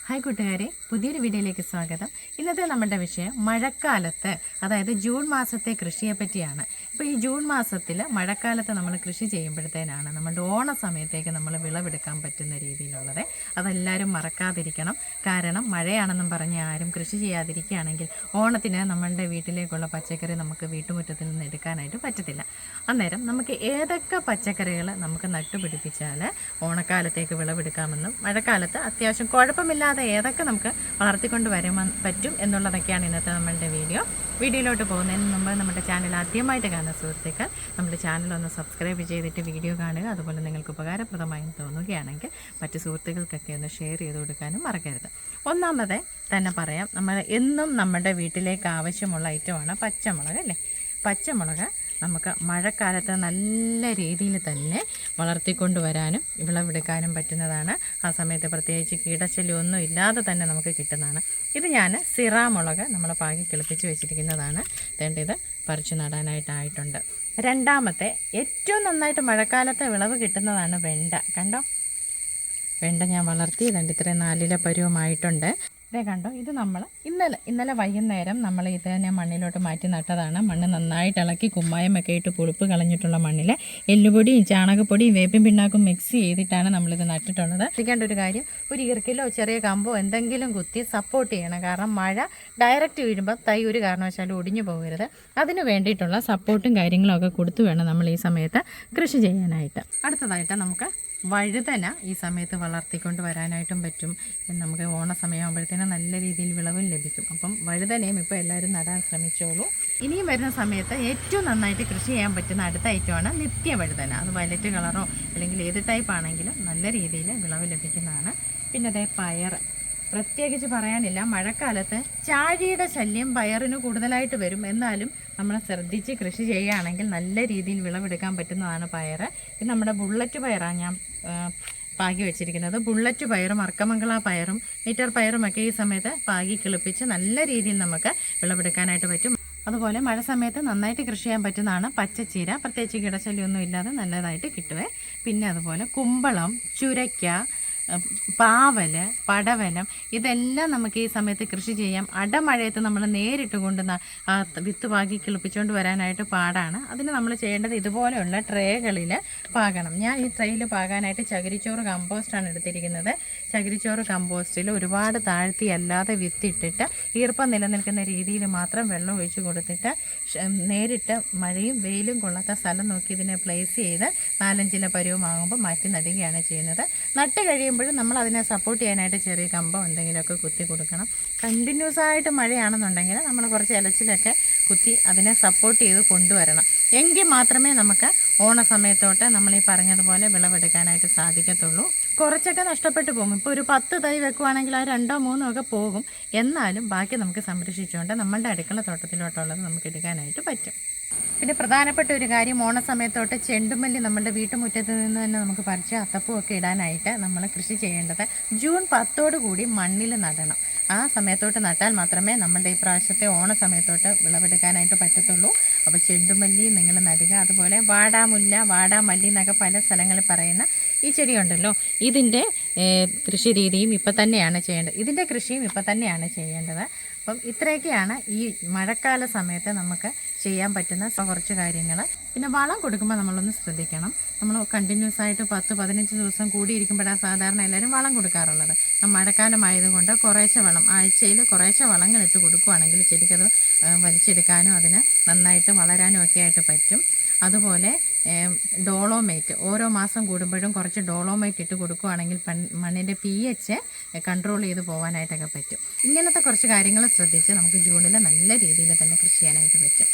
Hi കൂട്ടുകാരെ, പുതിയൊരു വീഡിയോയിലേക്ക് സ്വാഗതം. ഇന്നത്തെ നമ്മുടെ വിഷയം മഴക്കാലത്ത്, അതായത് ജൂൺ മാസത്തെ കൃഷിയെ പറ്റിയാണ്. ഇപ്പോൾ ഈ ജൂൺ മാസത്തിൽ മഴക്കാലത്ത് നമ്മൾ കൃഷി ചെയ്യുമ്പോഴത്തേനാണ് നമ്മുടെ ഓണ സമയത്തേക്ക് നമ്മൾ വിളവെടുക്കാൻ പറ്റുന്ന രീതിയിലുള്ളത്. അതെല്ലാവരും മറക്കാതിരിക്കണം. കാരണം മഴയാണെന്നും പറഞ്ഞ് ആരും കൃഷി ചെയ്യാതിരിക്കുകയാണെങ്കിൽ ഓണത്തിന് നമ്മളുടെ വീട്ടിലേക്കുള്ള പച്ചക്കറി നമുക്ക് വീട്ടുമുറ്റത്തിൽ നിന്ന് എടുക്കാനായിട്ട് പറ്റത്തില്ല. അന്നേരം നമുക്ക് ഏതൊക്കെ പച്ചക്കറികൾ നമുക്ക് നട്ടുപിടിപ്പിച്ചാൽ ഓണക്കാലത്തേക്ക് വിളവെടുക്കാമെന്നും മഴക്കാലത്ത് അത്യാവശ്യം കുഴപ്പമില്ലാതെ ഏതൊക്കെ നമുക്ക് വളർത്തിക്കൊണ്ട് വരാൻ പറ്റും എന്നുള്ളതൊക്കെയാണ് ഇന്നത്തെ നമ്മളുടെ വീഡിയോയിലോട്ട് പോകുന്നതിന് മുമ്പ് നമ്മുടെ ചാനൽ ആദ്യമായിട്ട് കാണുന്ന സുഹൃത്തുക്കൾ നമ്മുടെ ചാനൽ ഒന്ന് സബ്സ്ക്രൈബ് ചെയ്തിട്ട് വീഡിയോ കാണുക. അതുപോലെ നിങ്ങൾക്ക് ഉപകാരപ്രദമായി തോന്നുകയാണെങ്കിൽ മറ്റ് സുഹൃത്തുക്കൾക്കൊക്കെ ഒന്ന് ഷെയർ ചെയ്ത് കൊടുക്കാനും മറക്കരുത്. ഒന്നാമത് തന്നെ പറയാം, നമ്മൾ എന്നും നമ്മുടെ വീട്ടിലേക്ക് ആവശ്യമുള്ള ഐറ്റമാണ് പച്ചമുളക് അല്ലേ. പച്ചമുളക് നമുക്ക് മഴക്കാലത്ത് നല്ല രീതിയിൽ തന്നെ വളർത്തിക്കൊണ്ട് വരാനും വിളവെടുക്കാനും പറ്റുന്നതാണ്. ആ സമയത്ത് പ്രത്യേകിച്ച് കീടശല്യമൊന്നും ഇല്ലാതെ തന്നെ നമുക്ക് കിട്ടുന്നതാണ്. ഇത് ഞാൻ സിറാമുളക് നമ്മൾ പാകി കിളിപ്പിച്ച് വെച്ചിരിക്കുന്നതാണ്. ഇത് പറിച്ചു നടാനായിട്ടായിട്ടുണ്ട്. രണ്ടാമത്തെ ഏറ്റവും നന്നായിട്ട് മഴക്കാലത്ത് വിളവ് കിട്ടുന്നതാണ് വെണ്ട. കണ്ടോ, വെണ്ട ഞാൻ വളർത്തി ഇത്രയും 4 പരുവമായിട്ടുണ്ട്. ഇതേ കണ്ടോ, ഇത് നമ്മൾ ഇന്നലെ വൈകുന്നേരം നമ്മൾ ഇത് തന്നെ മണ്ണിലോട്ട് മാറ്റി നട്ടതാണ്. മണ്ണ് നന്നായിട്ട് ഇളക്കി കുമ്മായമൊക്കെ ഇട്ട് പുളിപ്പ് കളഞ്ഞിട്ടുള്ള മണ്ണിൽ എല്ലുപൊടിയും ചാണകപ്പൊടിയും വേപ്പിൻ പിണ്ണാക്കും മിക്സ് ചെയ്തിട്ടാണ് നമ്മളിത് നട്ടിട്ടുള്ളത്. ശ്രദ്ധിക്കേണ്ട ഒരു കാര്യം, ഒരു ഈർക്കിലോ ചെറിയ കമ്പോ എന്തെങ്കിലും കുത്തി സപ്പോർട്ട് ചെയ്യണം. കാരണം മഴ ഡയറക്റ്റ് വീഴുമ്പോൾ തൈ ഒരു കാരണവശാലും ഒടിഞ്ഞു പോകരുത്. അതിന് വേണ്ടിയിട്ടുള്ള സപ്പോർട്ടും കാര്യങ്ങളും ഒക്കെ കൊടുത്തു വേണം നമ്മൾ ഈ സമയത്ത് കൃഷി ചെയ്യാനായിട്ട്. അടുത്തതായിട്ട് നമുക്ക് വഴുതന ഈ സമയത്ത് വളർത്തിക്കൊണ്ട് വരാനായിട്ടും പറ്റും. നമുക്ക് ഓണ സമയമാകുമ്പോഴത്തേനും നല്ല രീതിയിൽ വിളവും ലഭിക്കും. അപ്പം വഴുതനയും ഇപ്പോൾ എല്ലാവരും നടാൻ ശ്രമിച്ചോളൂ. ഇനിയും വരുന്ന സമയത്ത് ഏറ്റവും നന്നായിട്ട് കൃഷി ചെയ്യാൻ പറ്റുന്ന അടുത്ത ഐറ്റമാണ് നിത്യവഴുതന. അത് വയലറ്റ് കളറോ അല്ലെങ്കിൽ ഏത് ടൈപ്പ് ആണെങ്കിലും നല്ല രീതിയിൽ വിളവ് ലഭിക്കുന്നതാണ്. പിന്നെ അതേ പയർ പ്രത്യേകിച്ച് പറയാനില്ല. മഴക്കാലത്ത് ചാഴിയുടെ ശല്യം പയറിന് കൂടുതലായിട്ട് വരും. എന്നാലും നമ്മൾ ശ്രദ്ധിച്ച് കൃഷി ചെയ്യുകയാണെങ്കിൽ നല്ല രീതിയിൽ വിളവെടുക്കാൻ പറ്റുന്നതാണ് പയർ. ഇത് നമ്മുടെ ബുള്ളറ്റ് പയറാണ് ഞാൻ പാകി വെച്ചിരിക്കുന്നത്. ബുള്ളറ്റ് പയറും അർക്കമംഗള പയറും മീറ്റർ പയറുമൊക്കെ ഈ സമയത്ത് പാകി കിളിപ്പിച്ച് നല്ല രീതിയിൽ നമുക്ക് വിളവെടുക്കാനായിട്ട് പറ്റും. അതുപോലെ മഴ സമയത്ത് നന്നായിട്ട് കൃഷി ചെയ്യാൻ പറ്റുന്നതാണ് പച്ചച്ചീര. പ്രത്യേകിച്ച് കീടശല്യമൊന്നും ഇല്ലാതെ നല്ലതായിട്ട് കിട്ടുവേ. പിന്നെ അതുപോലെ കുമ്പളം, ചുരയ്ക്ക, പാവല്, പടവലം ഇതെല്ലാം നമുക്ക് ഈ സമയത്ത് കൃഷി ചെയ്യാം. അടമഴയത്ത് നമ്മൾ നേരിട്ട് കൊണ്ട് വിത്ത് പാകി കിളിപ്പിച്ചുകൊണ്ട് വരാനായിട്ട് പാടാണ്. അതിന് നമ്മൾ ചെയ്യേണ്ടത് ഇതുപോലെയുള്ള ട്രേകളിൽ പാകണം. ഞാൻ ഈ ട്രേയിൽ പാകാനായിട്ട് ചകിരിച്ചോറ് കമ്പോസ്റ്റാണ് എടുത്തിരിക്കുന്നത്. ചകിരിച്ചോറ് കമ്പോസ്റ്റിൽ ഒരുപാട് താഴ്ത്തി അല്ലാതെ വിത്തിട്ടിട്ട് ഈർപ്പം നിലനിൽക്കുന്ന രീതിയിൽ മാത്രം വെള്ളം ഒഴിച്ച് കൊടുത്തിട്ട് നേരിട്ട് മഴയും വെയിലും കൊള്ളാത്ത സ്ഥലം നോക്കി ഇതിനെ പ്ലേസ് ചെയ്ത് 4-5 പരുവമാകുമ്പോൾ മാറ്റി നടുകയാണ് ചെയ്യുന്നത്. നട്ട് കഴിയുമ്പോഴും നമ്മൾ അതിനെ സപ്പോർട്ട് ചെയ്യാനായിട്ട് ചെറിയ കമ്പോ എന്തെങ്കിലുമൊക്കെ കുത്തി കൊടുക്കണം. കണ്ടിന്യൂസ് ആയിട്ട് മഴയാണെന്നുണ്ടെങ്കിൽ നമ്മൾ കുറച്ച് ഇലച്ചിലൊക്കെ കുത്തി അതിനെ സപ്പോർട്ട് ചെയ്ത് കൊണ്ടുവരണം. എങ്കിൽ മാത്രമേ നമുക്ക് ഓണ സമയത്തോട്ട് നമ്മൾ ഈ പറഞ്ഞതുപോലെ വിളവെടുക്കാനായിട്ട് സാധിക്കത്തുള്ളൂ. കുറച്ചൊക്കെ നഷ്ടപ്പെട്ടു പോകും. ഇപ്പോൾ ഒരു 10 തൈ വെക്കുവാണെങ്കിൽ ആ 2-3 ഒക്കെ പോകും. എന്നാലും ബാക്കി നമുക്ക് സംരക്ഷിച്ചുകൊണ്ട് നമ്മളുടെ അടുക്കള തോട്ടത്തിലോട്ടുള്ളത് നമുക്ക് എടുക്കാനായിട്ട് പറ്റും. പിന്നെ പ്രധാനപ്പെട്ട ഒരു കാര്യം, ഓണ സമയത്തോട്ട് ചെണ്ടുമല്ലി നമ്മുടെ വീട്ടുമുറ്റത്ത് നിന്ന് തന്നെ നമുക്ക് പറിച്ച് അത്തപ്പൂവൊക്കെ ഇടാനായിട്ട് നമ്മൾ കൃഷി ചെയ്യേണ്ടത് ജൂൺ 10 കൂടി മണ്ണിൽ നടണം. ആ സമയത്തോട്ട് നട്ടാൽ മാത്രമേ നമ്മളുടെ ഈ പ്രാവശ്യത്തെ ഓണ സമയത്തോട്ട് വിളവെടുക്കാനായിട്ട് പറ്റത്തുള്ളൂ. അപ്പോൾ ചെണ്ടുമല്ലി നിങ്ങൾ നടുക. അതുപോലെ വാടാമുല്ല, വാടാമല്ലി എന്നൊക്കെ പല സ്ഥലങ്ങളിൽ പറയുന്ന ഈ ചെടിയുണ്ടല്ലോ, ഇതിൻ്റെ കൃഷി രീതിയും ഇപ്പം തന്നെയാണ് ചെയ്യേണ്ടത്. ഇതിൻ്റെ കൃഷിയും ഇപ്പം തന്നെയാണ് ചെയ്യേണ്ടത്. അപ്പം ഇത്രയൊക്കെയാണ് ഈ മഴക്കാല സമയത്ത് നമുക്ക് ചെയ്യാൻ പറ്റുന്ന കുറച്ച് കാര്യങ്ങൾ. പിന്നെ വളം കൊടുക്കുമ്പോൾ നമ്മളൊന്ന് ശ്രദ്ധിക്കണം. നമ്മൾ കണ്ടിന്യൂസ് ആയിട്ട് 10-15 ദിവസം കൂടിയിരിക്കുമ്പോഴാണ് സാധാരണ എല്ലാവരും വളം കൊടുക്കാറുള്ളത്. മഴക്കാലമായതുകൊണ്ട് കുറേശ്ശെ വളം, ആഴ്ചയിൽ കുറേശ്ശെ വളങ്ങളിട്ട് കൊടുക്കുകയാണെങ്കിൽ ചെടിക്കത് വലിച്ചെടുക്കാനും അതിന് നന്നായിട്ട് വളരാനും ഒക്കെ ആയിട്ട് പറ്റും. അതുപോലെ ഡോളോമേറ്റ് ഓരോ മാസം കൂടുമ്പോഴും കുറച്ച് ഡോളോമേറ്റ് ഇട്ട് കൊടുക്കുകയാണെങ്കിൽ മണ്ണിൻ്റെ pH കൺട്രോൾ ചെയ്ത് പോകാനായിട്ടൊക്കെ പറ്റും. ഇങ്ങനത്തെ കുറച്ച് കാര്യങ്ങൾ ശ്രദ്ധിച്ച് നമുക്ക് ജൂണിൽ നല്ല രീതിയിൽ തന്നെ കൃഷി ചെയ്യാനായിട്ട് പറ്റും.